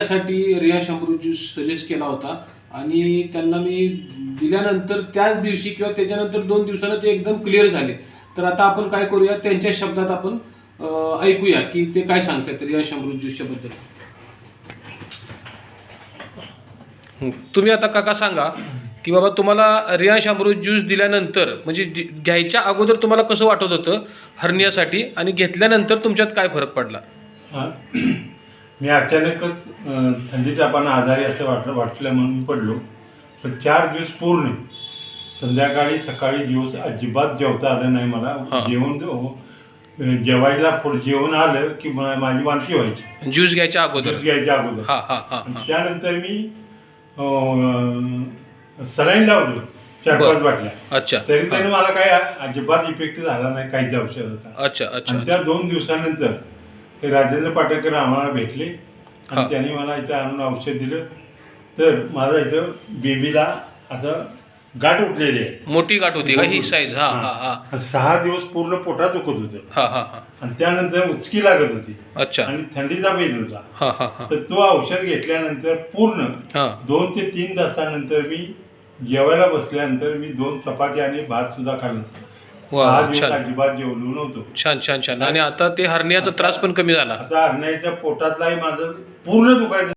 त्यासाठी रियाश अमृत juice suggest केला होता आणि त्यांना मी दिल्यानंतर त्याच दिवशी किंवा त्याच्यानंतर 2 दिवसानं ते एकदम क्लिअर झाले. तर आता आपण काय करूया, त्यांच्या शब्दात आपण ऐकूया की ते काय सांगतात रियाश अमृत ज्यूसच्या बद्दल. तुम्ही आता काका सांगा की बाबा तुम्हाला रियाश अमृत ज्यूस दिल्यानंतर म्हणजे घ्यायच्या अगोदर तुम्हाला कसं वाटत होतं हर्नियासाठी आणि घेतल्यानंतर तुमच्यात काय फरक पडला? मी अचानकच थंडी तापानं आजारी असं वाटलं म्हणून मी पडलो. पण 4 दिवस पूर्ण संध्याकाळी सकाळी दिवस अजिबात जेवता आलं नाही मला. जेवायला पुढे जेवण आलं की माझी वांती व्हायची ज्यूस घ्यायच्या अगोदर. त्यानंतर मी सलाईन लावलं 4-5 बाटल्या. अच्छा. तरी त्याने मला काय अजिबात इफेक्ट झाला नाही काहीच औषधाचा. अच्छा अच्छा. त्या 2 दिवसानंतर हे राजेंद्र पाटेकर आम्हाला भेटले आणि त्यांनी मला इथं आणून औषध दिलं. तर माझा इथं बेबीला असं गाठ उठलेली आहे, मोठी गाठ होती का ही साईज? 6 दिवस पूर्ण पोटात दुखत होतं आणि त्यानंतर उचकी लागत होती. अच्छा. आणि थंडीचा बेद होता. तर तो औषध घेतल्यानंतर पूर्ण 2 ते 3 तासानंतर मी जेवायला बसल्यानंतर मी 2 चपाती आणि भात सुद्धा खाल्ला. 6 दिवस अजिबात जेवलो नव्हतो. छान छान छान. आणि आता ते हर्नियाचा त्रास पण कमी झाला. आता हर्नियाच्या पोटातलाही माझं पूर्ण दुखायचं.